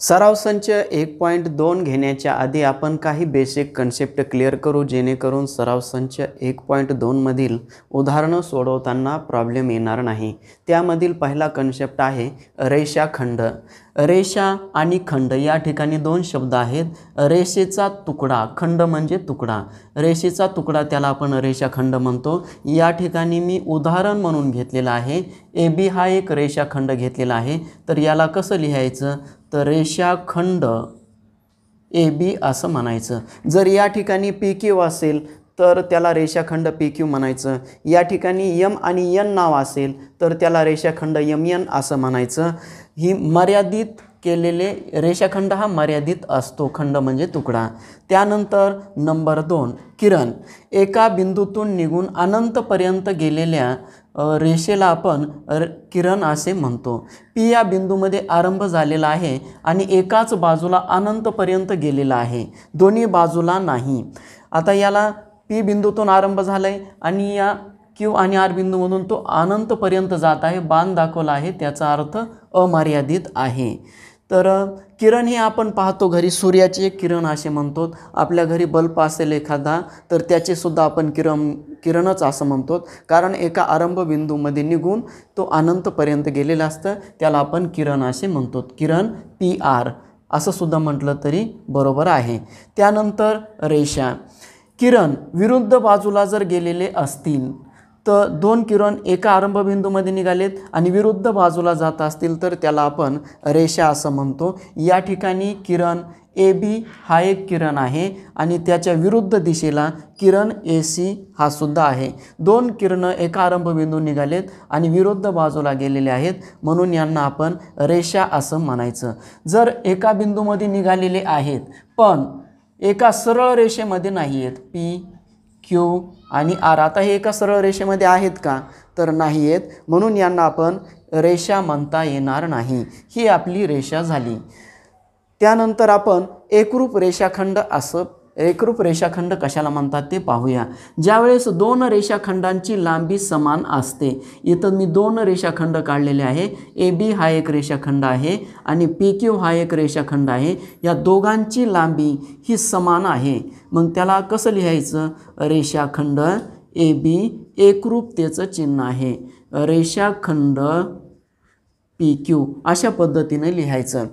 सराव संच 1.2 घेण्याच्या आधी आपण काही बेसिक कन्सेप्ट क्लिअर करू, जेणेकरून सराव संच 1.2 मधील उदाहरणं सोडवताना प्रॉब्लेम येणार नाही। त्यामधील पहिला कन्सेप्ट आहे रेषाखंड। रेषा आणि खंड या ठिकाणी दोन शब्द आहेत। रेषेचा तुकडा, खंड म्हणजे तुकडा, रेषेचा तुकडा त्याला आपण रेषाखंड म्हणतो। या ठिकाणी मी उदाहरण म्हणून घेतलेला आहे। AB हा एक रेषाखंड घेतलेला आहे, तर याला कसं लिहायचं, तर रेषाखंड AB असं म्हणायचं। जर या ठिकाणी PQ असेल तर त्याला रेषाखंड PQ म्हणायचं। या ठिकाणी M आणि N नाव असेल तर त्याला रेषाखंड MN असं म्हणायचं। ही मर्यादित केलेले रेषाखंड हा मर्यादित असतो, खंड म्हणजे तुकडा। त्यानंतर नंबर 2 किरण। एका बिंदूतून निघून अनंतपर्यंत गेलेल्या रेषेला आपण किरण असे म्हणतो। P या बिंदूमध्ये आरंभ झालेला आहे आणि एकाच बाजूला अनंतपर्यंत गेलेला आहे, दोन्ही बाजूला नाही। आता याला P बिंदूतून आरंभ झालाय आणि या Q आणि R बिंदूमधून तो अनंतपर्यंत जात आहे, बाण दाखवला आहे, त्याचा अर्थ अमर्यादित आहे। तर किरण हे आपण पाहतो घरी सूर्याचे किरण असे म्हणतो। आपल्या घरी बल्ब असेल एखादा तर त्याचे सुद्धा आपण किरणच असं म्हणतो, कारण एका आरंभ बिंदूमध्ये निघून तो अनंतपर्यंत गेलेला असतं, त्याला आपण किरण असे म्हणतो। किरण PR असं सुद्धा म्हटलं तरी बरोबर आहे। त्यानंतर रेषा। किरण विरुद्ध बाजूला जर गेलेले असतील तर दोन किरण एका आरंभ बिंदूमध्ये निघालेत आणि विरुद्ध बाजूला जात असतील तर त्याला आपण रेषा असं म्हणतो। या ठिकाणी किरण AB हा एक किरण आहे आणि त्याच्या विरुद्ध दिशेला किरण AC हा सुद्धा आहे। दोन किरणं एका आरंभ बिंदून निघालेत आणि विरुद्ध बाजूला गेलेले आहेत, म्हणून यांना आपण रेषा असं म्हणायचं। जर एका बिंदूमध्ये निघालेले आहेत पण एका सरळ रेषेमध्ये नाही आहेत, P, Q आणि R, आता हे एका सरळ रेषेमध्ये आहेत का, तर नाही आहेत, म्हणून यांना आपण रेषा म्हणता येणार नाही। ही आपली रेषा झाली। त्यानंतर आपण एकरूप रेषाखंड असं, एकरूप रेषाखंड कशाला म्हणतात ते पाहूया। ज्यावेळेस दोन रेषाखंडांची लांबी समान असते, इथं मी दोन रेषाखंड काढलेले आहे। AB हा एक रेषाखंड आहे आणि PQ हा एक रेषाखंड आहे। या दोघांची लांबी ही समान आहे, मग त्याला कसं लिहायचं, रेषाखंड AB एकरूपतेचं चिन्ह आहे, रेषाखंड PQ अशा पद्धतीने लिहायचं।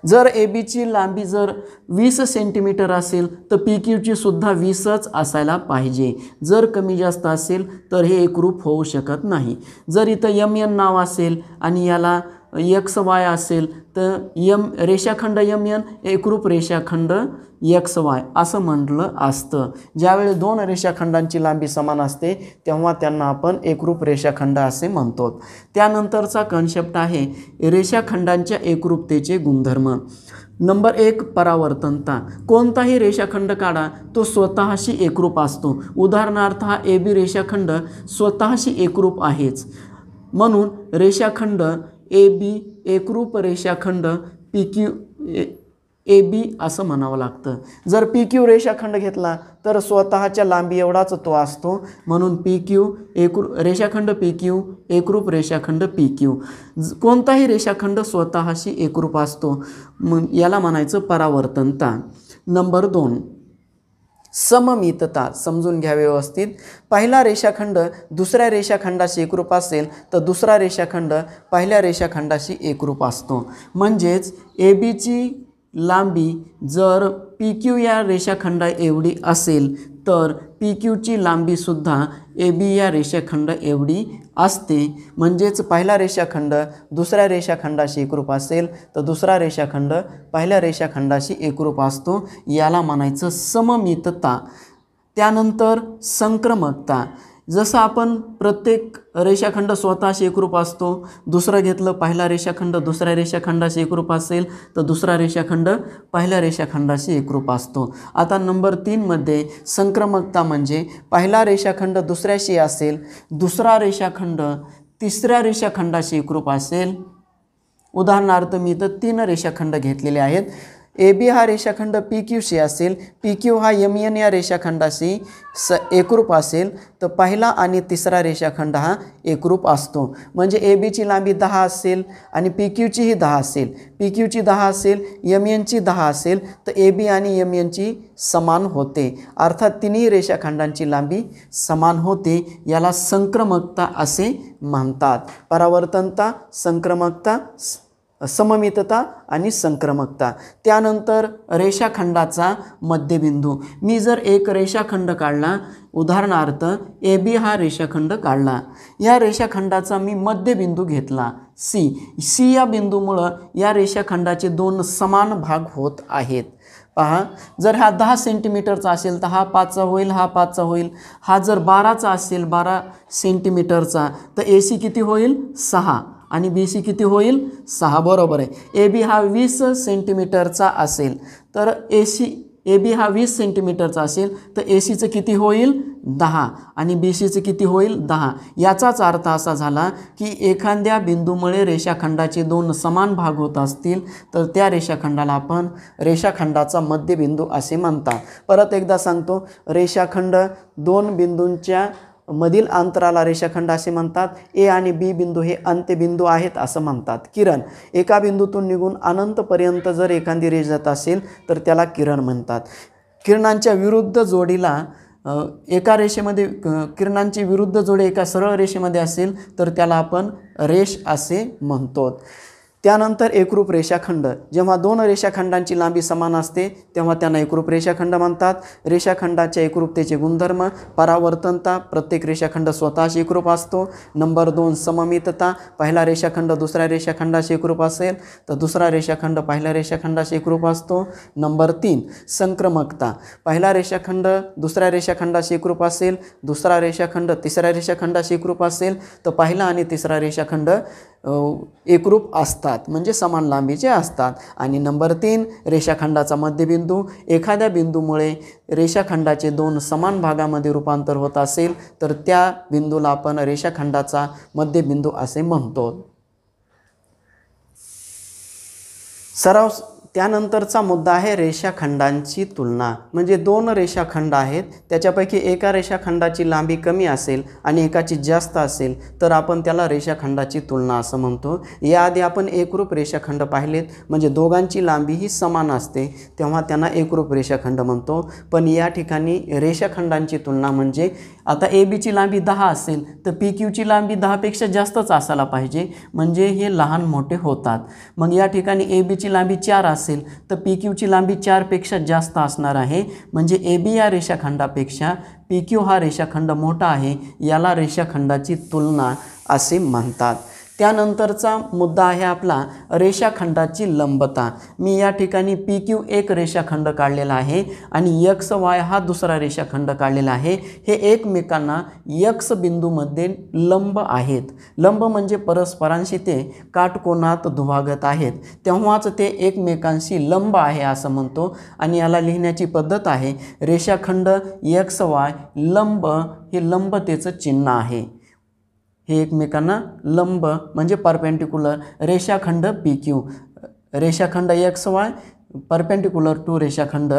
जर AB ची लांबी जर 20 सेंटीमीटर असेल तर PQ ची सुद्धा 20च असायला पाहिजे। जर कमी जास्त असेल तर हे एकरूप होऊ शकत नाही। जर इथं MN नाव असेल आणि याला XY असेल तर रेषाखंड MN एकरूप रेषाखंड XY असं म्हटलं असतं। ज्यावेळी दोन रेषाखंडांची लांबी समान असते तेव्हा त्यांना आपण एकरूप रेषाखंड असे म्हणतो। त्यानंतरचा कन्सेप्ट आहे रेषाखंडांच्या एकरूपतेचे गुणधर्म। नंबर 1 परावर्तनता। कोणताही रेषाखंड काढा तो स्वतःशी एकरूप असतो। उदाहरणार्थ हा AB रेषाखंड स्वतःशी एकरूप आहेच, म्हणून रेषाखंड AB एकरूप रेषाखंड PQ AB असं म्हणावं लागतं। जर PQ रेषाखंड घेतला तर स्वतःच्या लांबी एवढाच तो असतो, म्हणून रेषाखंड PQ एकरूप रेषाखंड PQ। कोणताही रेषाखंड स्वतःशी एकरूप असतो, मग याला म्हणायचं परावर्तनता। नंबर 2 सममितता। समजून घ्या व्यवस्थित। पहिला रेषाखंड दुसऱ्या रेषाखंडाशी एकरूप असेल तर दुसरा रेषाखंड पहिल्या रेषाखंडाशी एकरूप असतो। म्हणजेच AB ची लांबी जर PQ या रेषाखंडा एवढी असेल तर PQ ची लांबी सुद्धा AB या रेषाखंड एवढी असते। म्हणजेच पहिला रेषाखंड दुसऱ्या रेषाखंडाशी एकरूप असेल तर दुसरा रेषाखंड पहिल्या रेषाखंडाशी एकरूप असतो, याला म्हणायचं सममितता। त्यानंतर संक्रमकता। जसं आपण प्रत्येक रेषाखंड स्वतःशी एकरूप असतो, दुसरं घेतलं पहिला रेषाखंड दुसऱ्या रेषाखंडाशी एकरूप असेल तर दुसरा रेषाखंड पहिल्या रेषाखंडाशी एकरूप असतो। आता नंबर 3 मध्ये संक्रमकता म्हणजे पहिला रेषाखंड दुसऱ्याशी असेल, दुसरा रेषाखंड तिसऱ्या रेषाखंडाशी एकरूप असेल। उदाहरणार्थ मी इथं 3 रेषाखंड घेतलेले आहेत। ए बी हा रेषाखंड पी क्यूशी असेल, पी क्यू हा एम एन या रेषाखंडाशी एकरूप असेल, तर पहिला आणि तिसरा रेषाखंड हा एकरूप असतो. म्हणजे ए बीची लांबी 10 असेल आणि पी क्यूचीही 10 असेल, पी क्यूची 10 असेल, एम एनची 10 असेल, तर ए बी आणि एम एनची समान होते. अर्थात तिन्ही रेषाखंडांची लांबी समान होते. याला संक्रमकता असे म्हणतात. परावर्तनता, संक्रमकता, सममितता आणि संक्रमकता. त्यानंतर रेषाखंडाचा मध्यबिंदू. मी जर एक रेषाखंड काढला, उदाहरणार्थ ए बी हा रेषाखंड काढला, या रेषाखंडाचा मी मध्यबिंदू घेतला सी या बिंदूमुळं या रेषाखंडाचे दोन समान भाग होत आहेत. पहा, जर हा 10 सेंटीमीटरचा असेल तर हा 5चा होईल, हा 5चा होईल. हा जर 12चा असेल, 12 सेंटीमीटरचा, तर ए सी किती होईल? 6 आणि बी सी किती होईल? 6. बरोबर आहे. ए बी हा 20 सेंटीमीटरचा असेल तर ए बी हा 20 सेंटीमीटरचा असेल तर ए सीचं किती होईल? 10 आणि बी सीचं किती होईल? 10. याचाच अर्थ असा झाला की एखाद्या बिंदूमुळे रेषाखंडाचे दोन समान भाग होत असतील तर त्या रेषाखंडाला आपण रेषाखंडाचा मध्यबिंदू असे म्हणतात. परत एकदा सांगतो, रेषाखंड दोन बिंदूंच्या मधील अंतराला रेषाखंड असे म्हणतात. ए आणि बी बिंदू हे अंत्यबिंदू आहेत असं म्हणतात. किरण, एका बिंदूतून निघून अनंतपर्यंत जर एखादी रेष जात असेल तर त्याला किरण म्हणतात. किरणांच्या विरुद्ध जोडीला एका रेषेमध्ये किरणांची विरुद्ध जोडी एका सरळ रेषेमध्ये असेल तर त्याला आपण रेष असे म्हणतो. त्यानंतर एकरूप रेषाखंड. जेव्हा दोन रेषाखंडांची लांबी समान असते तेव्हा त्यांना एकरूप रेषाखंड म्हणतात. रेषाखंडाच्या एकरूपतेचे गुणधर्म. परावर्तनता, प्रत्येक रेषाखंड स्वतःच एकरूप असतो. नंबर 2 सममितता. पहिला रेषाखंड दुसऱ्या रेषाखंडाशी एकरूप असेल तर दुसरा रेषाखंड पहिल्या रेषाखंडाशी एकरूप असतो. नंबर 3 संक्रमकता. पहिला रेषाखंड दुसऱ्या रेषाखंडाशी एकरूप असेल, दुसरा रेषाखंड तिसऱ्या रेषाखंडाशी एकरूप असेल तर पहिला आणि तिसरा रेषाखंड एकरूप असतात, म्हणजे समान लांबीचे असतात. आणि नंबर 3 रेषाखंडाचा मध्यबिंदू. एखाद्या बिंदूमुळे रेषाखंडाचे दोन समान भागामध्ये रूपांतर होत असेल तर त्या बिंदूला आपण रेषाखंडाचा मध्यबिंदू असे म्हणतो. सराव. त्यानंतरचा मुद्दा आहे रेषाखंडांची तुलना. म्हणजे दोन रेषाखंड आहेत, त्याच्यापैकी एका रेषाखंडाची लांबी कमी असेल आणि एकाची जास्त असेल तर आपण त्याला रेषाखंडाची तुलना असं म्हणतो. याआधी आपण एकरूप रेषाखंड पाहिलेत, म्हणजे दोघांची लांबी ही समान असते तेव्हा त्यांना एकरूप रेषाखंड म्हणतो. पण या ठिकाणी रेषाखंडांची तुलना म्हणजे आता ए बीची लांबी 10 असेल तर पी क्यूची लांबी 10पेक्षा जास्तच असायला पाहिजे, म्हणजे हे लहान मोठे होतात. मग या ठिकाणी ए बीची लांबी 4 असेल तर पी क्यूची लांबी 4पेक्षा जास्त असणार आहे, म्हणजे ए बी या रेषाखंडापेक्षा पी क्यू हा रेषाखंड मोठा आहे. याला रेषाखंडाची तुलना असे म्हणतात. त्यानंतरचा मुद्दा आहे आपला रेषाखंडाची लंबता. मी या ठिकाणी पी क्यू एक रेषाखंड काढलेला आहे आणि एक्स वाय हा दुसरा रेषाखंड काढलेला आहे. हे एकमेकांना एक्स बिंदूमध्ये लंब आहेत. लंब म्हणजे परस्परांशी ते काटकोनात दुभागत आहेत, तेव्हाच ते एकमेकांशी लंब आहे असं म्हणतो. आणि याला लिहिण्याची पद्धत आहे रेषाखंड एक्स वाय लंब. हे लंबतेचं चिन्ह आहे. हे एकमेकांना लंब म्हणजे परपेंडिक्युलर. रेषाखंड पी क्यू, रेषाखंड एक्स वाय परपेंडिक्युलर टू रेषाखंड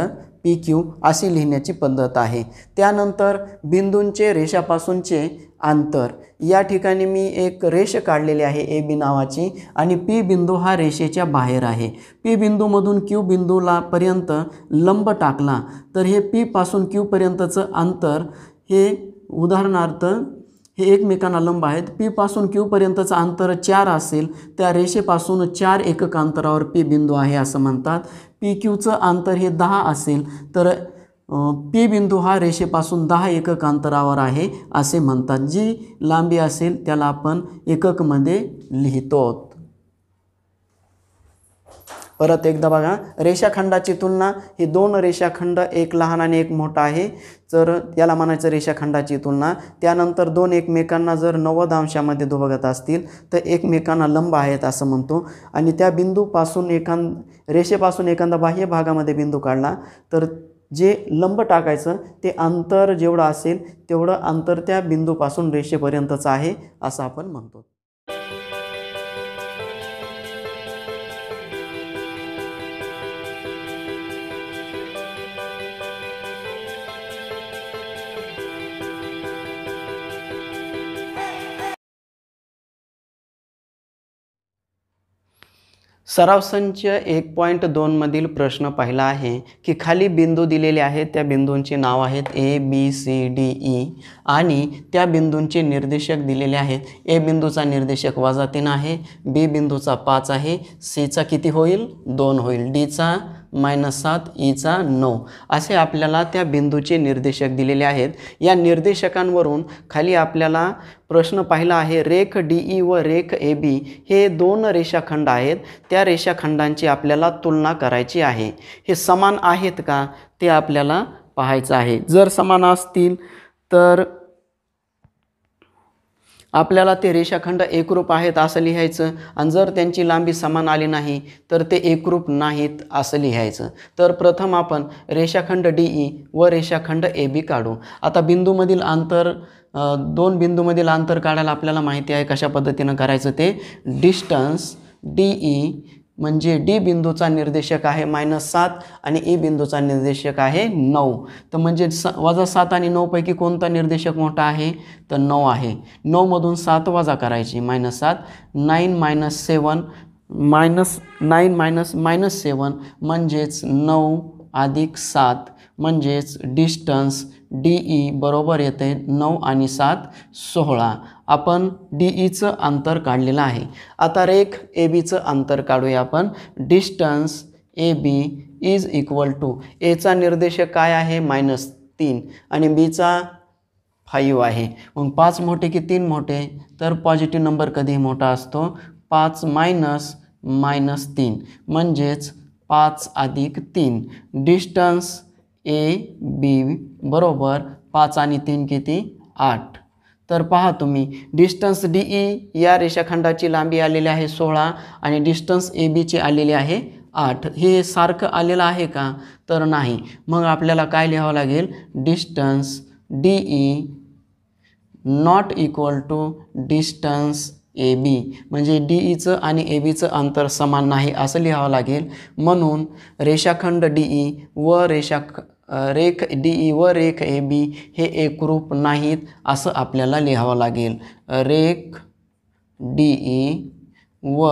पी क्यू अशी लिहिण्याची पद्धत आहे. त्यानंतर बिंदूंचे रेषापासूनचे अंतर. या ठिकाणी मी एक रेष काढलेली आहे ए बी नावाची आणि पी बिंदू हा रेषेच्या बाहेर आहे. पी बिंदूमधून क्यू बिंदूला पर्यंत लंब टाकला तर हे पी पासून क्यू पर्यंतचं अंतर हे उदाहरणार्थ हे एकमेकांना लंब आहेत. पी पासून क्यू पर्यंतचं अंतर 4 असेल, त्या रेषेपासून 4 एकक अंतरावर पी बिंदू आहे असं म्हणतात. पी क्यूचं अंतर हे 10 असेल तर पी बिंदू हा रेषेपासून 10 एकक अंतरावर आहे असे म्हणतात. जी लांबी असेल त्याला आपण एककमध्ये लिहितो. परत एकदा बघा, रेषाखंडाची तुलना. ही दोन रेषाखंड, एक लहान आणि एक मोठा आहे, तर याला म्हणायचं रेषाखंडाची तुलना. त्यानंतर दोन एकमेकांना जर 90 अंशामध्ये दुभागत असतील तर एकमेकांना लंब आहेत असं म्हणतो. आणि त्या बिंदूपासून रेषेपासून एखादा बाह्य भागामध्ये बिंदू काढला तर जे लंब टाकायचं ते अंतर जेवढं असेल तेवढं अंतर त्या बिंदूपासून रेषेपर्यंतचं आहे असं आपण म्हणतो. सराव संच 1.2 मधील प्रश्न पहिला आहे की खाली बिंदू दिलेले आहेत, त्या बिंदूंची नाव आहेत A B C D E आणि त्या बिंदूंचे निर्देशक दिलेले आहेत. A बिंदूचा निर्देशक -3 आहे, B बिंदूचा 5 आहे, C चा किती होईल 2 होईल, D चा -7, E चा 9 असे आपल्याला त्या बिंदूचे निर्देशक दिलेले आहेत. या निर्देशकांवरून खाली आपल्याला प्रश्न पाहिला आहे, रेख DE व रेख AB हे दोन रेषाखंड आहेत, त्या रेषाखंडांची आपल्याला तुलना करायची आहे. हे समान आहेत का ते आपल्याला पाहायचं आहे. जर समान असतील तर आपल्याला ते रेषाखंड एकरूप आहेत असं लिहायचं आणि जर त्यांची लांबी समान आली नाही तर ते एकरूप नाहीत असं लिहायचं. तर प्रथम आपण रेषाखंड DE व रेषाखंड AB काढू. आता बिंदूमधील अंतर, दोन बिंदूमधील अंतर काढायला आपल्याला माहिती आहे कशा पद्धतीनं करायचं ते. डिस्टन्स DE म्हणजे D बिंदूचा निर्देशक आहे -7 आणि E बिंदूचा निर्देशक आहे 9. तर म्हणजे -7 आणि 9 पैकी कोणता निर्देशक मोठा आहे तर 9 आहे. 9 मधून 7 वजा करायची, -7, 9 - 7 -9 - -7 म्हणजेच 9 + 7 म्हणजेच डिस्टन्स DE बरोबर येते 9 आणि 7 16. आपण DEचं अंतर काढलेलं आहे. आता रेख ABचं अंतर काढूया आपण. Distance AB is equal to, Aचा निर्देशक काय आहे -3 आणि Bचा 5 आहे. मग 5 मोठे की 3 मोठे तर पॉझिटिव्ह नंबर कधीही मोठा असतो. 5 - -3 म्हणजेच 5 + 3. डिस्टन्स AB बरोबर 5 आणि 3 किती 8. तर पहा तुम्ही डिस्टन्स DE या रेषाखंडाची लांबी आलेली आहे 16 आणि डिस्टन्स ABची आलेली आहे 8. हे सारखं आलेलं आहे का तर नाही. मग आपल्याला काय लिहावं लागेल, distance DE not equal to distance AB म्हणजे DEचं आणि ABचं अंतर समान नाही असं लिहावं लागेल. म्हणून रेषाखंड DE व रेख DE व रेख AB हे एकरूप नाहीत असं आपल्याला लिहावं लागेल. रेख DE व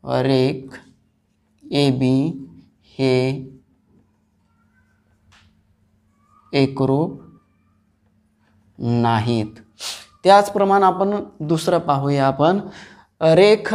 रेख AB हे एकरूप नाहीत. त्याचप्रमाणे आपण दुसरं पाहूया. आपण रेख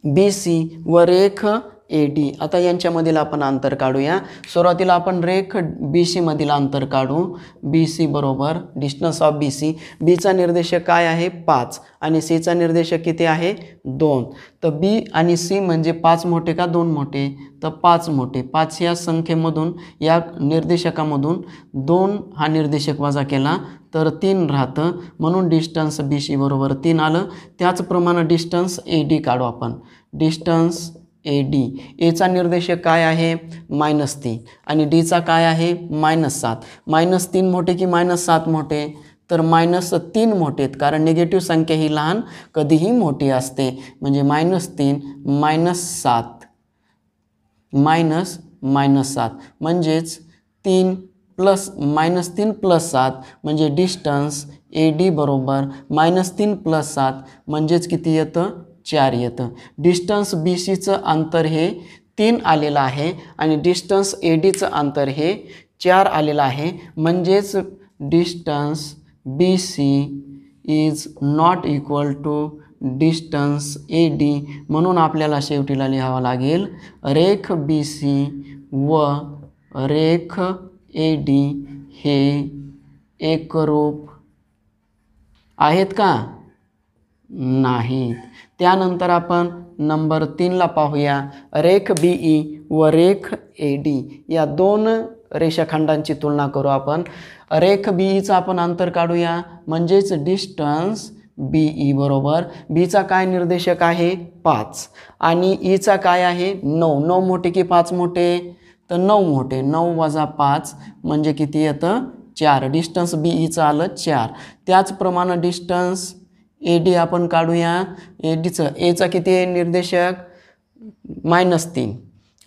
BC व रेख AD आता यांच्यामधील आपण अंतर काढूया. सुरुवातीला आपण रेख BC मधील अंतर काढू. BC बरोबर डिस्टन्स ऑफ BC. Bचा निर्देशक काय आहे 5 आणि Cचा निर्देशक किती आहे 2. तर B आणि C म्हणजे 5 मोठे का 2 मोठे तर 5 मोठे. 5 या संख्येमधून या निर्देशकामधून 2 हा निर्देशक वजा केला तर 3 राहतं, म्हणून डिस्टन्स BC बरोबर 3 आलं. त्याचप्रमाणे डिस्टन्स AD काढू आपण. डिस्टन्स AD, Aचा निर्देशक काय आहे -3 आणि Dचा काय आहे -7. -3 मोठे की -7 मोठे तर -3 मोठे आहेत, कारण निगेटिव्ह संख्या ही लहान कधीही मोठी असते. म्हणजे -3 - 7 -7 म्हणजेच 3 प्लस -3 + 7 म्हणजे डिस्टन्स AD बरोबर -3 + 7 म्हणजेच किती येतं 4 येतं. डिस्टन्स BCचं अंतर हे 3 आलेलं आहे आणि डिस्टन्स ADचं अंतर हे 4 आलेलं आहे. म्हणजेच distance BC is not equal to distance AD. म्हणून आपल्याला शेवटीला लिहावं लागेल रेख BC व रेख AD हे एकरूप आहेत का नाहीत. त्यानंतर आपण नंबर 3 ला पाहूया. रेख BE व रेख AD या दोन रेषाखंडांची तुलना करू आपण. रेख BEचं आपण अंतर काढूया. म्हणजेच डिस्टन्स BE बरोबर Bचा काय निर्देशक आहे 5 आणि Eचा काय आहे 9. 9 मोठे की 5 मोठे तर 9 मोठे. 9 वजा 5 म्हणजे किती येतं 4. डिस्टन्स BEचं आलं 4. त्याचप्रमाणे डिस्टन्स AD आपण काढूया. ADचं Aचा किती आहे निर्देशक -3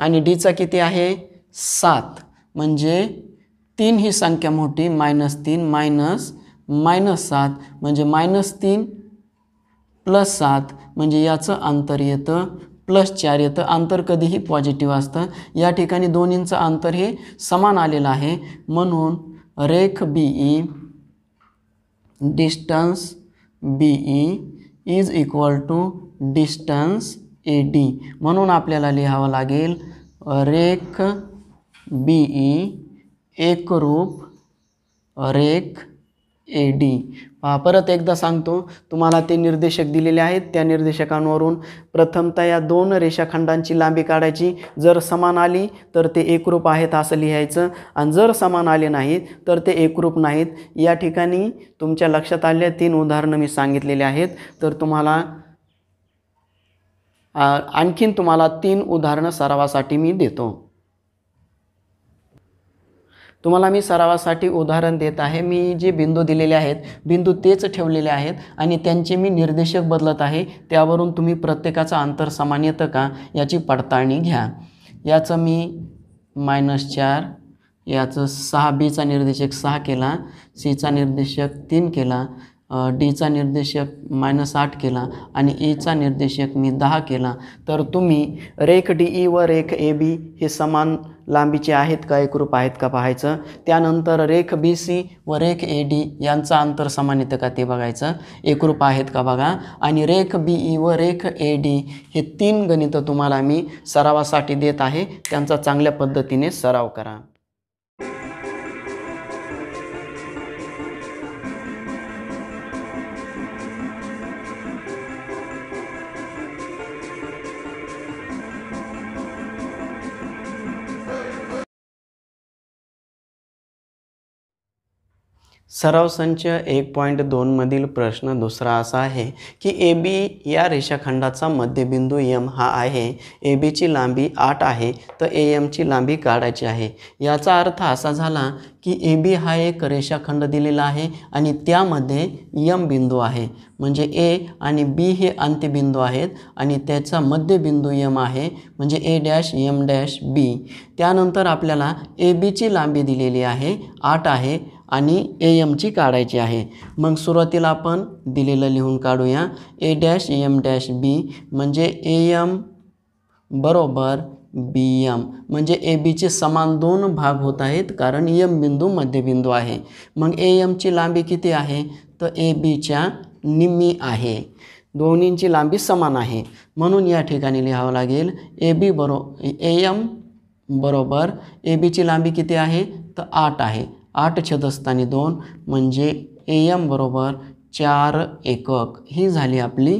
आणि Dचा किती आहे 7. म्हणजे 3 ही संख्या मोठी. -3 - -7 म्हणजे -3 +7 म्हणजे याचं अंतर येतं +4 येतं. अंतर कधीही पॉझिटिव्ह असतं. या ठिकाणी दोन्हींचं अंतर हे समान आलेलं आहे, म्हणून रेख BE distance BE is equal to distance AD. म्हणून आपल्याला लिहावं लागेल रेख BE एकरूप रेख AD. परत एकदा सांगतो, तुम्हाला ते निर्देशक दिलेले आहेत. त्या निर्देशकांवरून प्रथमतः या दोन रेषाखंडांची लांबी काढायची. जर समान आली तर ते एकरूप आहेत असं लिहायचं, आणि जर समान आले नाहीत तर ते एकरूप नाहीत. या ठिकाणी तुमच्या लक्षात आलेल्या 3 उदाहरणं मी सांगितलेले आहेत. तर तुम्हाला आणखीन 3 उदाहरणं सरावासाठी मी देतो. तुम्हाला मी सरावासाठी उदाहरण देत आहे. मी जे बिंदू दिलेले आहेत, बिंदू तेच ठेवलेले आहेत आणि त्यांचे मी निर्देशक बदलत आहे. त्यावरून तुम्ही प्रत्येकाचं अंतर समान येतं का याची पडताळणी घ्या. याचं मी -4, याचं 6Bचा निर्देशक 6 केला, Cचा निर्देशक 3 केला, Dचा निर्देशक -8 केला आणि Eचा निर्देशक मी 10 केला. तर तुम्ही रेख DE व रेख AB हे समान लांबीचे आहेत का, एकरूप आहेत का पाहायचं. त्यानंतर रेख BC व रेख AD यांचं अंतर समान येतं का ते बघायचं, एकरूप आहेत का बघा. आणि रेख BE व रेख AD हे 3 गणितं तुम्हाला मी सरावासाठी देत आहे. त्यांचा चांगल्या पद्धतीने सराव करा. सराव संच 1.2 मधील प्रश्न दुसरा असा आहे की AB या रेषाखंडाचा मध्यबिंदू M हा आहे. ABची लांबी 8 आहे, तर AM ची लांबी काढायची आहे. याचा अर्थ असा झाला की AB हा एक रेषाखंड दिलेला आहे आणि त्यामध्ये M बिंदू आहे. म्हणजे A आणि B हे अंत्यबिंदू आहेत आणि त्याचा मध्यबिंदू M आहे, म्हणजे A', M', B. त्यानंतर आपल्याला ABची लांबी दिलेली आहे 8 आहे आणि AM ची काढायची आहे. मग सुरुवातीला आपण दिलेलं लिहून काढूया. A', M', B म्हणजे AM बरोबर BM, म्हणजे ABचे समान 2 भाग होत आहेत कारण M बिंदू मध्यबिंदू आहे. मग AMची लांबी किती आहे, तर ABच्या निम्मी आहे. दोन्हींची लांबी समान आहे, म्हणून या ठिकाणी लिहावं लागेल AM बरोबर ABची लांबी किती आहे, तर 8 आहे. 8 छेदस्थानी 2 म्हणजे AM बरोबर 4 एकक. ही झाली आपली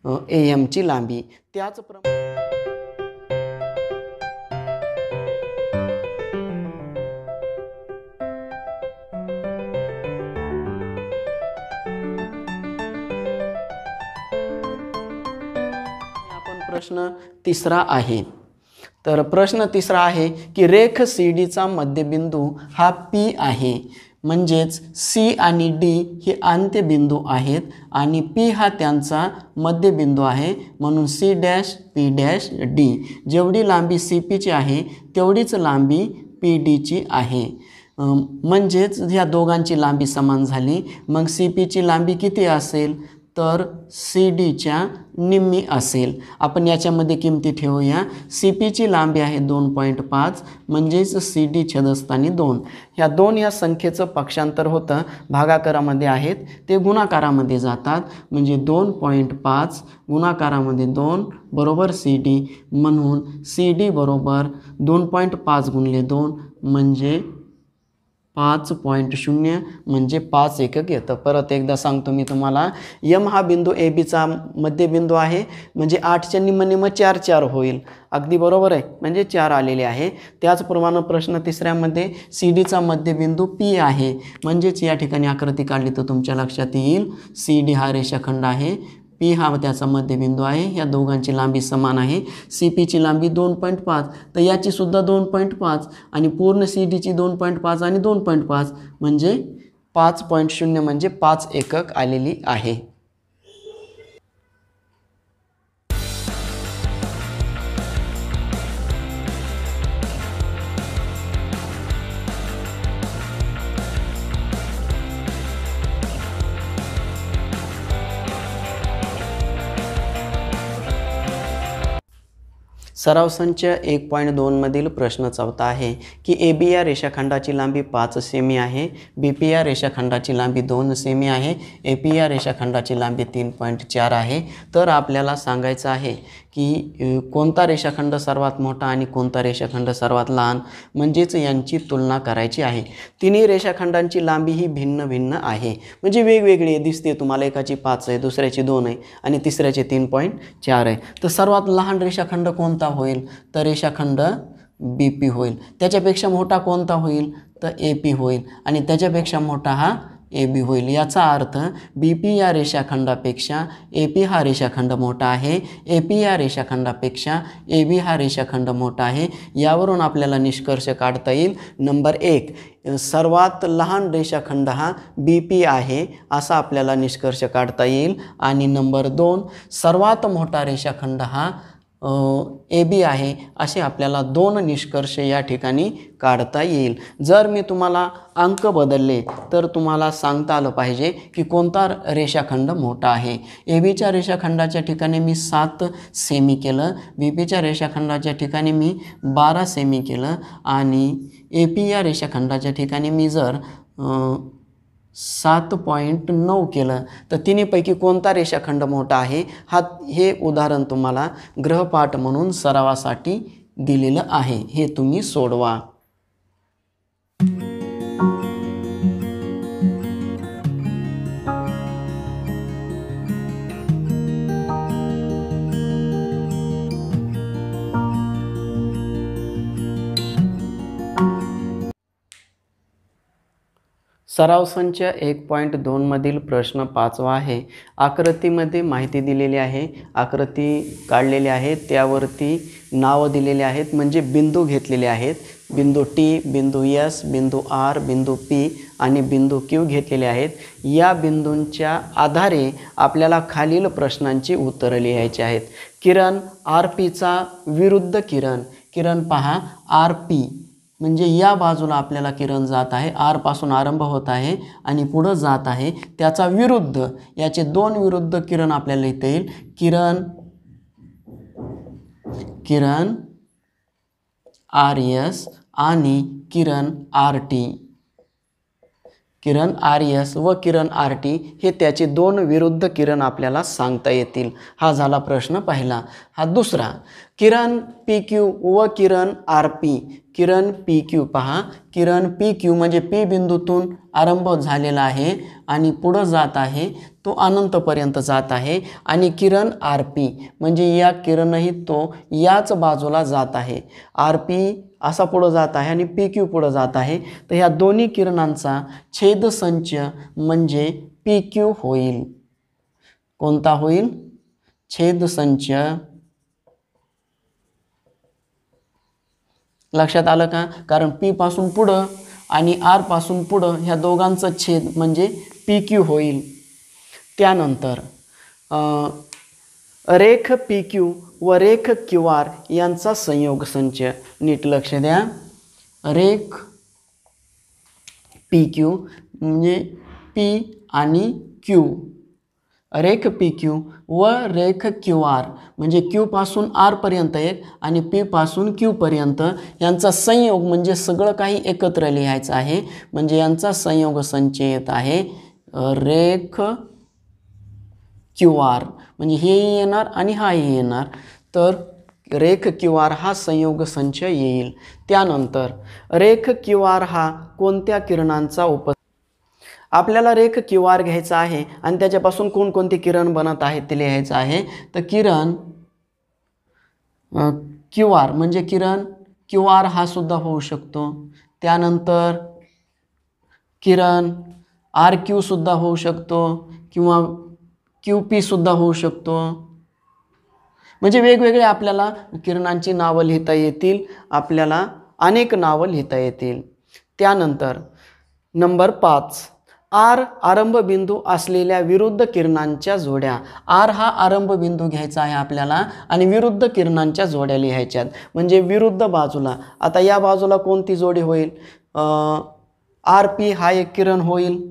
AM ची लांबी. त्याचप्रमाणे आपण प्रश्न तिसरा आहे. तर प्रश्न तिसरा आहे की रेख CDचा मध्यबिंदू हा P आहे, म्हणजेच C आणि D हे अंत्यबिंदू आहेत आणि P हा त्यांचा मध्यबिंदू आहे, म्हणून C', P', D. जेवढी लांबी CPची आहे तेवढीच लांबी PD ची आहे. म्हणजेच ह्या दोघांची लांबी समान झाली. मग CPची लांबी किती असेल, तर CDच्या निम्मी असेल. आपण याच्यामध्ये किमती ठेवूया. CPची लांबी आहे 2.5 म्हणजेच CD छेदस्थानी 2. ह्या 2 या संख्येचं पक्षांतर होतं, भागाकारामध्ये आहेत ते गुणाकारामध्ये जातात, म्हणजे 2.5 गुणाकारामध्ये 2 बरोबर CD. म्हणून CD बरोबर 2.5 गुणिले 2 म्हणजे 5.0 म्हणजे 5 एकक येतं. परत एकदा सांगतो मी तुम्हाला. M हा बिंदू ABचा मध्यबिंदू आहे, म्हणजे 8च्या निम्म 4 होईल. अगदी बरोबर आहे, म्हणजे 4 आलेले आहे. त्याचप्रमाणे प्रश्न तिसऱ्यामध्ये CDचा मध्यबिंदू P आहे, म्हणजेच या ठिकाणी आकृती काढली तर तुमच्या लक्षात येईल CD हा रेषाखंड आहे, P हा त्याचा मध्यबिंदू आहे. या दोघांची लांबी समान आहे. CPची लांबी 2.5, तर याची सुद्धा 2.5 आणि पूर्ण CDची 2.5 आणि 2.5 म्हणजे 5.0 म्हणजे 5 एकक आलेली आहे. सराव संच 1.2 मधील प्रश्न 14 आहे की AB या रेषाखंडाची लांबी 5 सेमी आहे, BP या रेषाखंडाची लांबी 2 सेमी आहे, AP या रेषाखंडाची लांबी 3.4 आहे। तर आपल्याला सांगायचं आहे की कोणता रेषाखंड सर्वात मोठा आणि कोणता रेषाखंड सर्वात लहान, म्हणजेच यांची तुलना करायची आहे। तिन्ही रेषाखंडांची लांबी ही भिन्न भिन्न आहे, म्हणजे वेगवेगळी दिसते तुम्हाला। एकाची 5 आहे, दुसऱ्याची 2 आहे आणि तिसऱ्याची 3.4 आहे। तर सर्वात लहान रेषाखंड कोणता होईल? तर रेषाखंड BP होईल। त्याच्यापेक्षा मोठा कोणता होईल? तर AP होईल आणि त्याच्यापेक्षा मोठा हा AB होईल। याचा अर्थ BP या रेषाखंडापेक्षा AP हा रेषाखंड मोठा आहे, AP या रेषाखंडापेक्षा AB हा रेषाखंड मोठा आहे। यावरून आपल्याला निष्कर्ष काढता येईल नंबर 1 सर्वात लहान रेषाखंड हा BP आहे असा आपल्याला निष्कर्ष काढता येईल। आणि नंबर 2 सर्वात मोठा रेषाखंड हा AB आहे, असे आपल्याला 2 निष्कर्ष या ठिकाणी काढता येईल। जर मी तुम्हाला अंक बदलले तर तुम्हाला सांगता आलं पाहिजे की कोणता रेषाखंड मोठा आहे। ABच्या रेषाखंडाच्या ठिकाणी मी 7 सेमी केलं, BPच्या रेषाखंडाच्या ठिकाणी मी 12 सेमी केलं आणि AP या रेषाखंडाच्या ठिकाणी मी जर 7.9 केलं तर तिन्हीपैकी कोणता रेषाखंड मोठा आहे हे उदाहरण तुम्हाला गृहपाठ म्हणून सरावासाठी दिलेलं आहे। हे तुम्ही सोडवा। सराव संच 1.2 मधील प्रश्न 5वा आहे। आकृतीमध्ये माहिती दिलेली आहे, आकृती काढलेली आहे, त्यावरती नाव दिलेले आहेत, म्हणजे बिंदू घेतलेले आहेत। बिंदू T, बिंदू S, बिंदू R, बिंदू P आणि बिंदू Q घेतलेले आहेत। या बिंदूंच्या आधारे आपल्याला खालील प्रश्नांची उत्तरे लिहायची आहेत। किरण RPचा विरुद्ध किरण पहा RP म्हणजे या बाजूला आपल्याला किरण जात आहे, R पासून आरंभ होत आहे आणि पुढे जात आहे, त्याचा विरुद्ध, याचे 2 विरुद्ध किरण आपल्याला लिहिता येईल। किरण RS आणि किरण RT। किरण RS व किरण RT हे त्याचे 2 विरुद्ध किरण आपल्याला सांगता येतील। हा झाला प्रश्न पहिला। हा दुसरा, किरण PQ व किरण RP। किरण PQ पहा, किरण PQ म्हणजे P बिंदूतून आरंभ झालेला आहे आणि पुढे जात आहे, तो अनंतपर्यंत जात आहे। आणि किरण RP म्हणजे या किरणही तो याच बाजूला जात आहे, RP असा पुढे जात आहे आणि PQ पुढे जात आहे। तर ह्या दोन्ही किरणांचा छेदसंच म्हणजे PQ होईल। कोणता होईल? छेदसंच। लक्षात आलं का? कारण P पासून पुढं आणि R पासून पुढं ह्या दोघांचा छेद म्हणजे PQ होईल। त्यानंतर रेख PQ व रेख QR यांचा संयोग संच। नीट लक्ष द्या, रेख PQ म्हणजे P आणि Q, रेख PQ व रेख QR म्हणजे Q पासून R पर्यंत एक आणि P पासून Q पर्यंत, यांचा संयोग म्हणजे सगळं काही एकत्र लिहायचं आहे, म्हणजे यांचा संयोग संच येत आहे रेख QR। म्हणजे हे येणार आणि हाही येणार, तर रेख QR हा संयोग संच येईल। त्यानंतर रेख QR हा कोणत्या किरणांचा आपल्याला रेख QR घ्यायचा आहे आणि त्याच्यापासून कोणकोणती किरण बनत आहेत ते लिहायचं आहे। तर किरण QR म्हणजे किरण QR हा सुद्धा होऊ शकतो। त्यानंतर किरण RQ सुद्धा होऊ शकतो किंवा QP सुद्धा होऊ शकतो। म्हणजे वेगवेगळे आपल्याला किरणांची नावं लिहिता येतील, आपल्याला अनेक नावं लिहिता येतील। त्यानंतर नंबर 5, R आरंभ बिंदू असलेल्या विरुद्ध किरणांच्या जोड्या। R हा आरंभ बिंदू घ्यायचा आहे आपल्याला आणि विरुद्ध किरणांच्या जोड्या लिहायच्यात, म्हणजे विरुद्ध बाजूला। आता या बाजूला कोणती जोडी होईल? RP हा एक किरण होईल,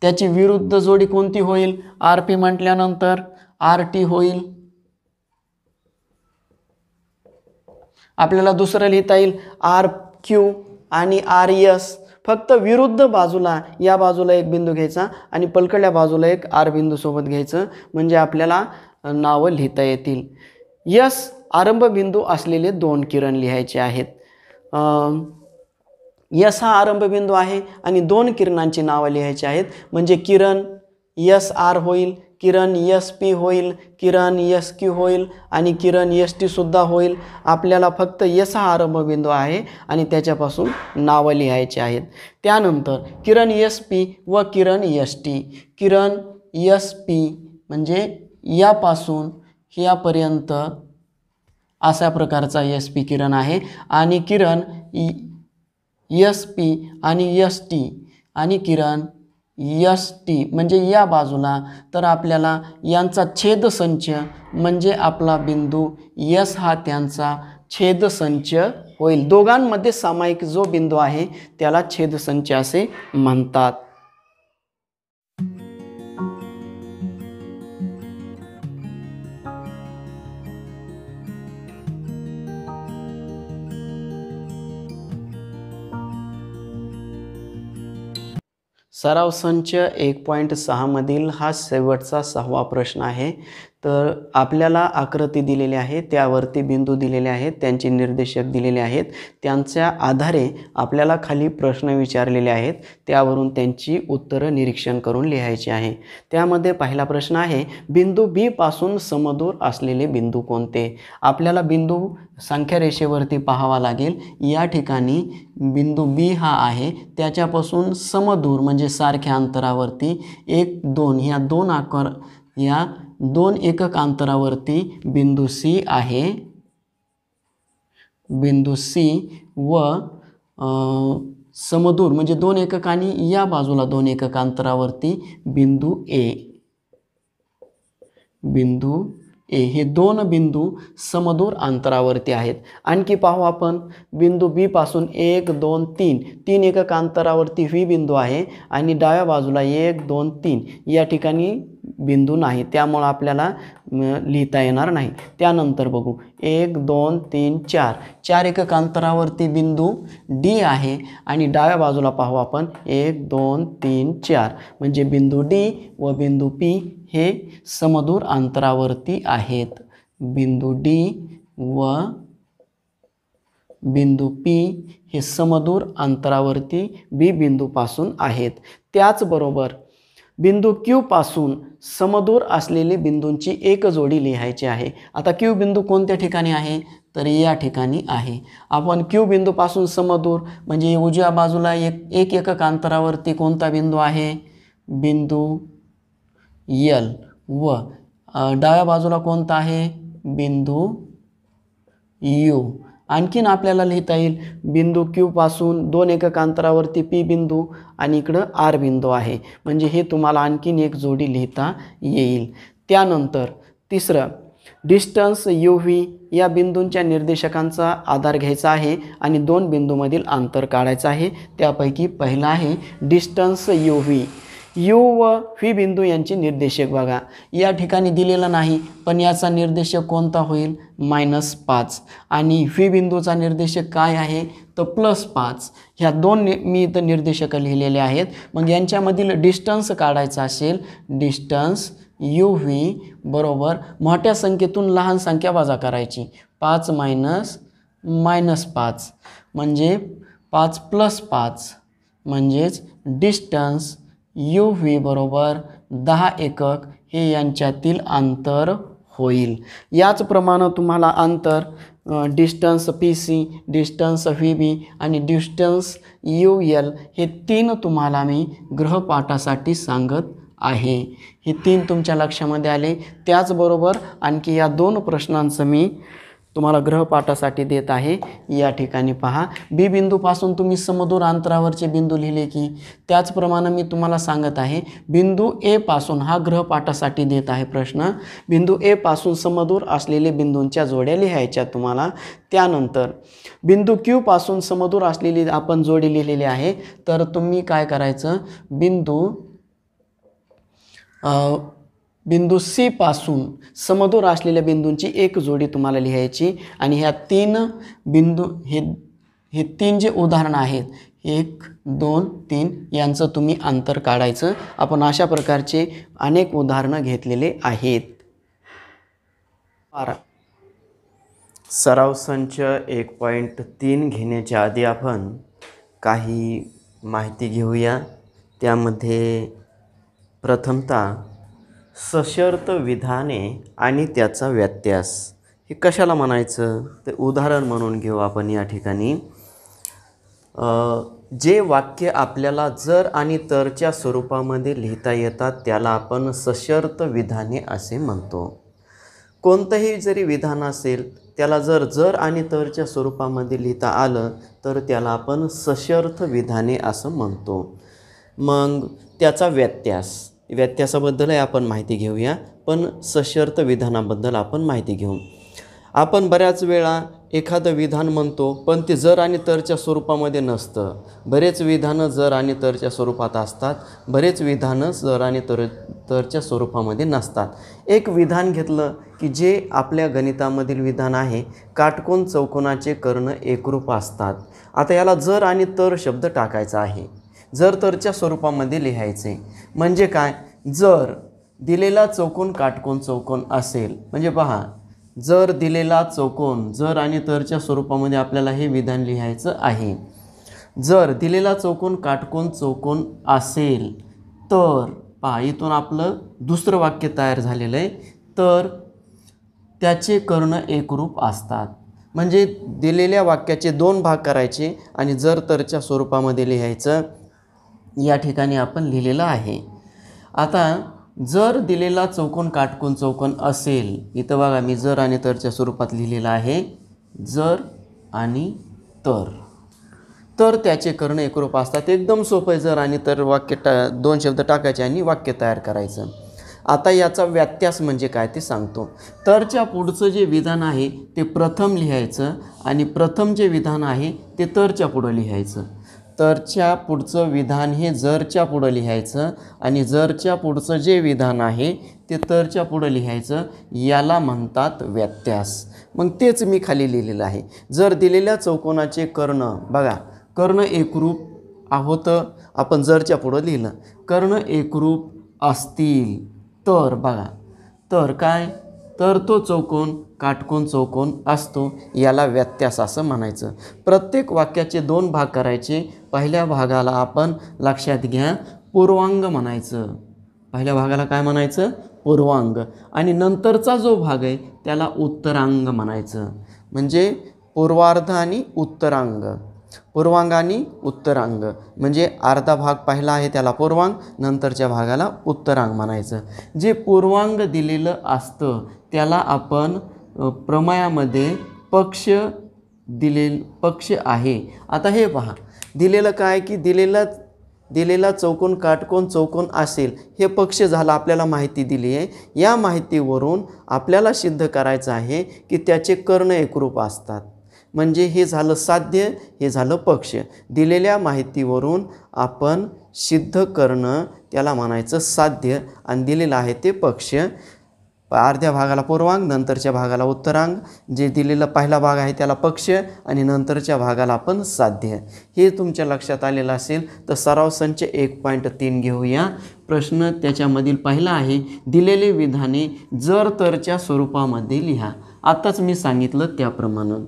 त्याची विरुद्ध जोडी कोणती होईल? RP म्हटल्यानंतर RT होईल। आपल्याला दुसरं लिहिता येईल आर क्यू आणि आर एस. फक्त विरुद्ध बाजूला या बाजूला एक बिंदू घ्यायचा आणि पलकडल्या बाजूला एक आर बिंदू सोबत घ्यायचं, म्हणजे आपल्याला नावं लिहिता येतील. यस आरंभ बिंदू असलेले दोन किरण लिहायचे आहेत. यस हा आरंभ बिंदू आहे आणि दोन किरणांची नावं लिहायची आहेत, म्हणजे किरण यस आर होईल, किरण यस पी होईल, किरण यस क्यू होईल आणि किरण यस टी सुद्धा होईल. आपल्याला फक्त यस हा आरंभ बिंदू आहे आणि त्याच्यापासून नावं लिहायची आहेत. त्यानंतर किरण यस पी व किरण यस टी. किरण यस पी म्हणजे यापासून यापर्यंत अशा प्रकारचा यस पी किरण आहे आणि किरण यस पी आणि यस टी आणि किरण यस टी म्हणजे या बाजूला. तर आपल्याला यांचा छेदसंच म्हणजे आपला बिंदू यस हा त्यांचा छेदसंच होईल. दोघांमध्ये सामायिक जो बिंदू आहे त्याला छेदसंच असे म्हणतात. सराव संच 1.6 मधील हा शेवटचा 6वा प्रश्न आहे. तर आपल्याला आकृती दिलेली आहे, त्यावरती बिंदू दिलेले आहेत, त्यांचे निर्देशक दिलेले आहेत. त्यांच्या आधारे आपल्याला खाली प्रश्न विचारलेले आहेत, त्यावरून त्यांची उत्तरं निरीक्षण करून लिहायची आहे. त्यामध्ये पहिला प्रश्न आहे, बिंदू बी पासून समदूर असलेले बिंदू कोणते? आपल्याला बिंदू संख्या रेषेवरती पाहावा लागेल. या ठिकाणी बिंदू बी हा आहे, त्याच्यापासून समदूर म्हणजे सारख्या अंतरावरती 1 2 ह्या दोन आकार या 2 एकक अंतरावरती बिंदू सी आहे. बिंदू सी व समदूर म्हणजे 2 एकक आणि या बाजूला 2 एकक अंतरावरती बिंदू ए. बिंदू ए हे दोन बिंदू समदूर अंतरावरती आहेत. आणखी पाहू आपण, बिंदू बी पासून 1 2 3 एकक अंतरावरती व्ही बिंदू आहे आणि डाव्या बाजूला 1 2 3 या ठिकाणी बिंदू नाही, त्यामुळे आपल्याला लिहिता येणार नाही. त्यानंतर बघू 1 2 3 4 एकक अंतरावरती बिंदू डी आहे आणि डाव्या बाजूला पाहू आपण 1 2 3 4 म्हणजे बिंदू डी व बिंदू पी हे समदूर अंतरावरती आहेत. बिंदू डी व बिंदू पी हे समदूर अंतरावरती बी बिंदूपासून आहेत. त्याचबरोबर बिंदू क्यू पासून समदूर असलेले बिंदूंची एक जोडी लिहायची आहे. आता क्यू बिंदू कोणत्या ठिकाणी आहे? तर या ठिकाणी आहे. आपण क्यू बिंदूपासून समदूर म्हणजे उजव्या बाजूला एक एकक अंतरावरती कोणता बिंदू आहे? बिंदू यल व डाव्या बाजूला कोणता आहे? बिंदू यू. आणखीन आपल्याला लिहिता येईल बिंदू क्यू पासून 2 एकक अंतरावरती पी बिंदू आणि इकडं आर बिंदू आहे, म्हणजे हे तुम्हाला आणखीन एक जोडी लिहिता येईल. त्यानंतर तिसरं डिस्टन्स यू व्ही या बिंदूंच्या निर्देशकांचा आधार घ्यायचा आहे आणि 2 बिंदूमधील अंतर काढायचं आहे. त्यापैकी पहिला आहे डिस्टन्स यू व्ही. यू व व्ही बिंदू यांचे निर्देशक बघा, या ठिकाणी दिलेलं नाही, पण याचा निर्देशक कोणता होईल? -5 आणि व्ही बिंदूचा निर्देशक काय आहे? तर +5. ह्या दोन मी इथं निर्देशक लिहिलेले आहेत. मग यांच्यामधील डिस्टन्स काढायचा असेल, डिस्टन्स यू व्ही बरोबर मोठ्या संख्येतून लहान संख्या वजा करायची. 5 - -5 म्हणजे 5 + 5 म्हणजेच डिस्टन्स यू व्ही बरोबर 10 एकक हे यांच्यातील अंतर होईल. याचप्रमाणे तुम्हाला अंतर distance P C, distance V B आणि डिस्टन्स यू एल हे 3 तुम्हाला मी गृहपाठासाठी सांगत आहे. हे 3 तुमच्या लक्षामध्ये आले. त्याचबरोबर आणखी या 2 प्रश्नांचं मी तुम्हाला गृहपाठासाठी देत आहे. या ठिकाणी पहा, बी बिंदूपासून तुम्ही समदूर अंतरावरचे बिंदू लिहिले की त्याचप्रमाणे मी तुम्हाला सांगत आहे बिंदू ए पासून, हा गृहपाठासाठी देत आहे प्रश्न, बिंदू ए पासून समदूर असलेले बिंदूंच्या जोड्या लिहायच्या तुम्हाला. त्यानंतर बिंदू क्यू पासून समदूर असलेली आपण जोडी लिहिलेली आहे. तर तुम्ही काय करायचं, बिंदू सी पासून समदूर असलेल्या बिंदूंची एक जोडी तुम्हाला लिहायची आणि ह्या तीन बिंदू हे तीन जे उदाहरणं आहेत 1 2 3 यांचं तुम्ही अंतर काढायचं. आपण अशा प्रकारचे अनेक उदाहरणं घेतलेले आहेत. सराव संच 1.3 घेण्याच्या आधी आपण काही माहिती घेऊया. त्यामध्ये प्रथमतः सशर्त विधाने आणि त्याचा व्यत्यास हे कशाला म्हणायचं ते उदाहरण म्हणून घेऊ आपण या ठिकाणी. जे वाक्य आपल्याला जर आणि तरच्या स्वरूपामध्ये लिहिता येतात त्याला आपण सशर्त विधाने असे म्हणतो. कोणतंही जरी विधान असेल त्याला जर आणि तरच्या स्वरूपामध्ये लिहिता आलं तर त्याला आपण सशर्त विधाने असं म्हणतो. मग त्याचा व्यत्यासाबद्दलही आपण माहिती घेऊया, पण सशर्त विधानाबद्दल आपण माहिती घेऊ. आपण बऱ्याच वेळा एखादं विधान म्हणतो पण ते जर आणि तरच्या स्वरूपामध्ये नसतं. बरेच विधानं जर आणि तरच्या स्वरूपात असतात, बरेच विधानं जर आणि तरच्या स्वरूपामध्ये नसतात. एक विधान घेतलं की जे आपल्या गणितामधील विधान आहे, काटकोन चौकोनाचे कर्ण एकरूप असतात. आता याला जर आणि तर शब्द टाकायचा आहे, जर तरच्या स्वरूपामध्ये लिहायचे. म्हणजे काय, जर दिलेला चौकोन काटकोन चौकोन असेल, म्हणजे पहा जर दिलेला चौकोन जर आणि तरच्या स्वरूपामध्ये आपल्याला हे विधान लिहायचं आहे. जर दिलेला चौकोन काटकोन चौकोन असेल तर पहा इथून आपलं दुसरं वाक्य तयार झालेलं आहे. तर त्याचे कर्ण एकरूप असतात. म्हणजे दिलेल्या वाक्याचे दोन भाग करायचे आणि जर तरच्या स्वरूपामध्ये लिहायचं. या ठिकाणी आपण लिहिलेलं आहे. आता जर दिलेला चौकोन काटकोन चौकोन असेल, इथं बघा मी जर आणि तरच्या स्वरूपात लिहिलेलं आहे. जर आणि तर त्याचे कर्ण एकरूप असतात. एकदम सोपं आहे. जर आणि तर वाक्य दोन शब्द टाकायचे आणि वाक्य तयार करायचं. आता याचा व्यत्यास म्हणजे काय ते सांगतो. तरच्या पुढचं जे विधान आहे ते प्रथम लिहायचं आणि प्रथम जे विधान आहे ते तरच्या पुढं लिहायचं. तरच्या पुढचं विधान हे जरच्या पुढं लिहायचं आणि जरच्या पुढचं जे विधान आहे ते तरच्या पुढं लिहायचं. याला म्हणतात व्यत्यास. मग तेच मी खाली लिहिलेलं आहे. जर दिलेल्या चौकोनाचे कर्ण बघा, कर्ण एकरूप होतं, आपण जरच्या पुढं लिहिलं. कर्ण एकरूप असतील तर बघा, तर काय, तर तो चौकोन काटकोन चौकोन असतो. याला व्यत्यास असं म्हणायचं. प्रत्येक वाक्याचे दोन भाग करायचे. पहिल्या भागाला आपण लक्षात घ्या पूर्वांग म्हणायचं. पहिल्या भागाला काय म्हणायचं, पूर्वांग. आणि नंतरचा जो भाग आहे त्याला उत्तरांग म्हणायचं. म्हणजे पूर्वार्ध आणि उत्तरांग, पूर्वांग आणि उत्तरांग. म्हणजे अर्धा भाग पहिला आहे त्याला पूर्वांग, नंतरच्या भागाला उत्तरांग म्हणायचं. जे पूर्वांग दिलेलं असतं त्याला आपण प्रमेयामध्ये पक्ष आहे. आता हे पहा, दिलेलं काय की दिलेला चौकोन काटकोन चौकोन असेल, हे पक्ष झालं, आपल्याला माहिती दिली आहे. या माहितीवरून आपल्याला सिद्ध करायचं आहे की त्याचे कर्ण एकरूप असतात. म्हणजे हे झालं साध्य, हे झालं पक्ष. दिलेल्या माहितीवरून आपण सिद्ध करणं त्याला म्हणायचं साध्य आणि दिलेलं आहे ते पक्ष. अर्ध्या भागाला पूर्वांग, नंतरच्या भागाला उत्तरांग. जे दिलेला पहिला भाग आहे त्याला पक्ष आणि नंतरच्या भागाला आपण साध्य. हे तुमच्या लक्षात आलेलं असेल तर सराव संच 1.3 घेऊया. प्रश्न त्याच्यामधील पहिला आहे, दिलेले विधाने जर तरच्या स्वरूपामध्ये लिहा. आताच मी सांगितलं त्याप्रमाणे.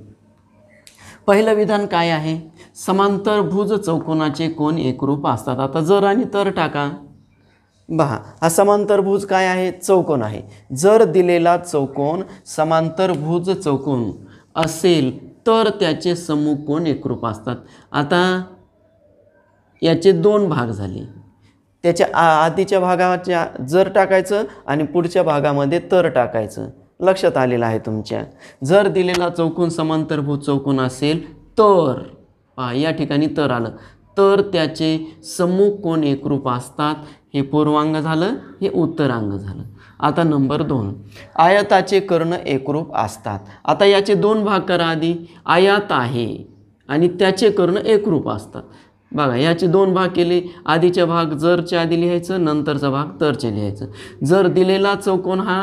पहिलं विधान काय आहे, समांतरभुज चौकोनाचे कोन एकरूप असतात. आता जर आणि तर टाका. पहा, हा समांतरभुज काय आहे, चौकोन आहे. जर दिलेला चौकोन समांतरभुज चौकोन असेल तर त्याचे समूह कोन एकरूप असतात. आता याचे दोन भाग झाले. त्याच्या आधीच्या भागाच्या जर टाकायचं आणि पुढच्या भागामध्ये तर टाकायचं. लक्षात आलेलं आहे तुमच्या. जर दिलेला चौकोन समांतरभुज चौकोन असेल तर या ठिकाणी तर आलं, तर त्याचे समूह कोन एकरूप असतात. हे पूर्वांग झालं, हे उत्तरांग झालं. आता नंबर 2, आयताचे कर्ण एकरूप असतात. आता याचे दोन भाग करा आधी. आयत आहे आणि त्याचे कर्ण एकरूप असतात. बघा याचे दोन भाग केले, आधीचा भाग जरच्या आधी लिहायचं, नंतरचा भाग तरचे लिहायचं. जर दिलेला चौकोन हा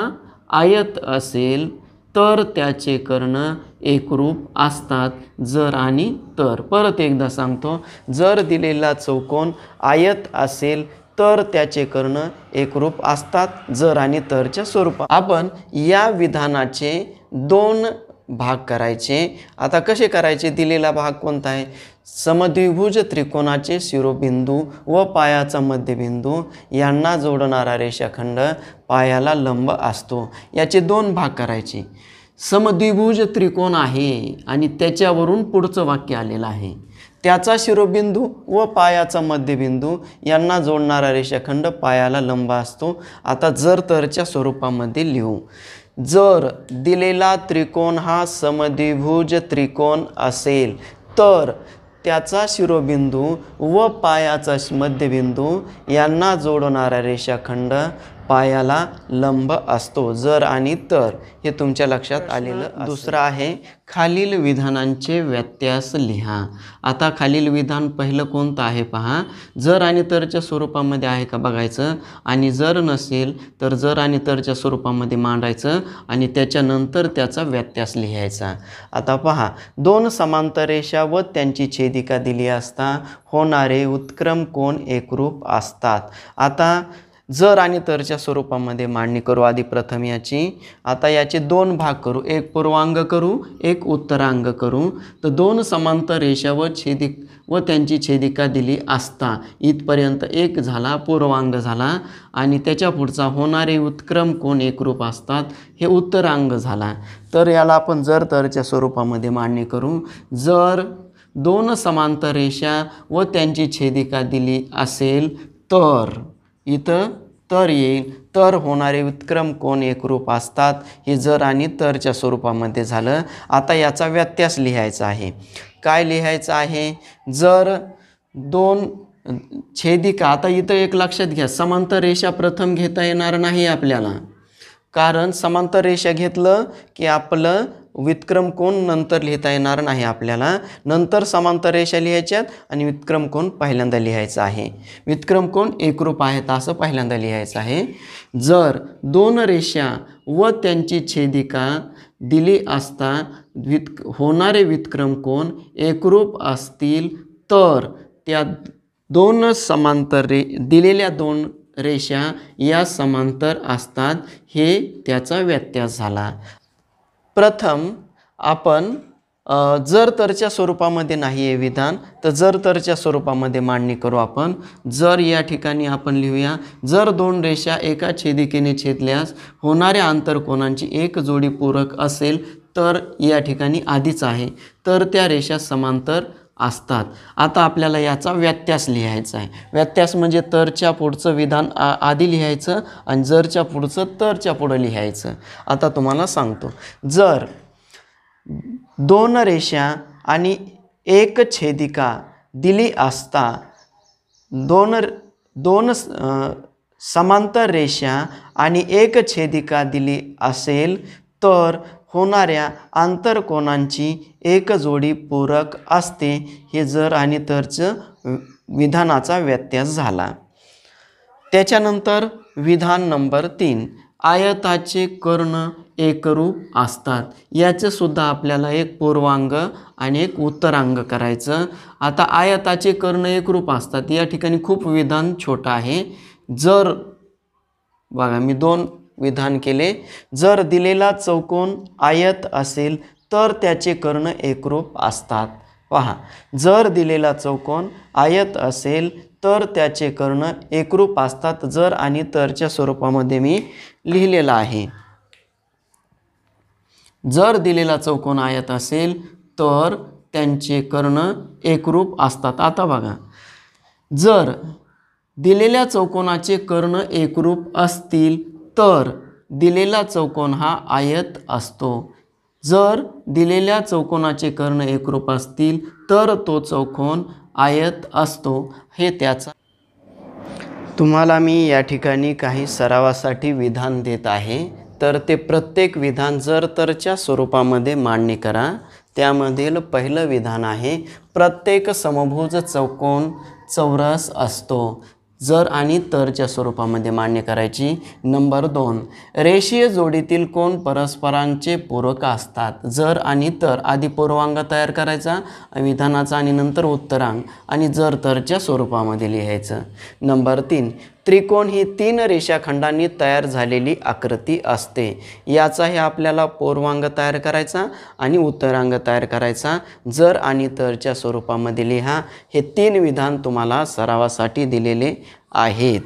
आयत असेल तर त्याचे कर्ण एकरूप असतात, जर आणि तर. परत एकदा सांगतो, जर दिलेला चौकोन आयत असेल तर त्याचे कर्ण एकरूप असतात, जर आणि तरच्या स्वरूपात. आपण या विधानाचे दोन भाग करायचे. आता कसे करायचे? दिलेला भाग कोणता आहे? समद्विभुज त्रिकोणाचे शिरोबिंदू व पायाचा मध्यबिंदू यांना जोडणारा रेषाखंड पायाला लंब असतो. याचे दोन भाग करायचे. समद्विभुज त्रिकोण आहे आणि त्याच्यावरून पुढचं वाक्य आलेलं आहे. त्याचा शिरोबिंदू व पायाचा मध्यबिंदू यांना जोडणारा रेषाखंड पायाला लंब असतो. आता जर तरच्या स्वरूपामध्ये लिहू. जर दिलेला त्रिकोण हा समद्विभुज त्रिकोण असेल तर त्याचा शिरोबिंदू व पायाचा मध्यबिंदू यांना जोडणारा रेषाखंड पायाला लंब असतो, जर आणि तर. हे तुमच्या लक्षात आलेलं. दुसरं आहे, खालील विधानांचे व्यत्यास लिहा. आता खालील विधान पहिलं कोणतं आहे पहा. जर आणि तरच्या स्वरूपामध्ये आहे का बघायचं, आणि जर नसेल तर जर आणि तरच्या स्वरूपामध्ये मांडायचं आणि त्याच्यानंतर त्याचा व्यत्यास लिहायचा. आता पहा, दोन समांतर रेषा व त्यांची छेदिका दिली असता होणारे उत्क्रम कोन एकरूप असतात. आता जर आणि तरच्या स्वरूपामध्ये मांडणी करू आधी प्रथम याची. आता याचे दोन भाग करू, एक पूर्वांग करू, एक उत्तरांग करू. तर दोन समांतर रेषा व त्यांची छेदिका दिली असता इथपर्यंत एक झाला, पूर्वांग झाला, आणि त्याच्या पुढचा होणारे उत्क्रम कोन एकरूप असतात हे उत्तरांग झाला. तर याला आपण जर तरच्या स्वरूपामध्ये मांडणी करू. जर दोन समांतर रेषा व त्यांची छेदिका दिली असेल तर, इथं तर येईल, तर होणारे उत्क्रम कोन एकरूप असतात. हे जर आणि तरच्या स्वरूपामध्ये झालं. आता याचा व्यत्यास लिहायचा आहे. काय लिहायचं आहे? जर दोन छेदिका, आता इथं एक लक्षात घ्या, समांतर रेषा प्रथम घेता येणार नाही आपल्याला, कारण समांतर रेषा घेतलं की आपलं व्युत्क्रम कोन नंतर लिहिता येणार नाही आपल्याला. नंतर समांतर रेषा लिहायच्यात आणि व्युत्क्रम कोन पहिल्यांदा लिहायचं आहे. व्युत्क्रम कोन एकरूप आहेत असं पहिल्यांदा लिहायचं आहे. जर दोन रेषा व त्यांची छेदिका दिली असता होणारे व्युत्क्रम कोन एकरूप असतील तर त्या दोन समांतर दिलेल्या दोन रेषा या समांतर असतात. हे त्याचा व्यत्यास झाला. प्रथम आपण जर तरच्या स्वरूपामध्ये नाही आहे विधान, तर जर तरच्या स्वरूपामध्ये मांडणी करू आपण. जर या ठिकाणी आपण लिहूया, जर दोन रेषा एका छेदिकेने छेदल्यास होणाऱ्या आंतरकोनांची एक जोडी पूरक असेल तर, या ठिकाणी आधीच आहे, तर त्या रेषा समांतर असतात. आता आपल्याला याचा व्यत्यास लिहायचा आहे. व्यत्यास म्हणजे तरच्या पुढचं विधान आधी लिहायचं आणि जरच्या पुढचं तरच्या पुढं लिहायचं. आता तुम्हाला सांगतो, जर दोन रेषा आणि एक छेदिका दिली असता, दोन समांतर रेषा आणि एक छेदिका दिली असेल तर होणाऱ्या आंतरकोनांची एक जोडी पूरक असते. हे जर आणि तरचं विधानाचा व्यत्यास झाला. त्याच्यानंतर विधान नंबर 3, आयताचे कर्ण एकरूप असतात. याचं सुद्धा आपल्याला एक पूर्वांग आणि एक उत्तरांग करायचं. आता आयताचे कर्ण एकरूप असतात, या ठिकाणी खूप विधान छोटं आहे. जर बघा मी दोन विधान केले. जर दिलेला चौकोन आयत असेल तर त्याचे कर्ण एकरूप असतात. पहा, जर दिलेला चौकोन आयत असेल तर त्याचे कर्ण एकरूप असतात. जर आणि तरच्या स्वरूपामध्ये मी लिहिलेला आहे. जर दिलेला चौकोन आयत असेल तर त्यांचे कर्ण एकरूप असतात. आता बघा, जर दिलेल्या चौकोनाचे कर्ण एकरूप असतील तर दिलेला चौकोन हा आयत असतो. जर दिलेल्या चौकोनाचे कर्ण एकरूप असतील तर तो चौकोन आयत असतो. हे त्याचा. तुम्हाला मी या ठिकाणी काही सरावासाठी विधान देत आहे, तर ते प्रत्येक विधान जर तरच्या स्वरूपामध्ये मांडणी करा. त्यामधील पहिलं विधान आहे, प्रत्येक समभुज चौकोन चौरस असतो. जर आणि तरच्या स्वरूपामध्ये मान्य करायची. नंबर 2, रेषीय जोडीतील कोण परस्परांचे पूरक असतात. जर आणि तर आधी पूर्वांग तयार करायचा विधानाचा आणि नंतर उत्तरांग आणि जर तरच्या स्वरूपामध्ये लिहायचं. नंबर 3, त्रिकोण ही 3 रेषाखंडांनी तयार झालेली आकृती असते. याचाही आपल्याला पूर्वांग तयार करायचा आणि उत्तरांग तयार करायचा. जर आणि तरच्या स्वरूपामध्ये लिहा. हे 3 विधान तुम्हाला सरावासाठी दिलेले आहेत.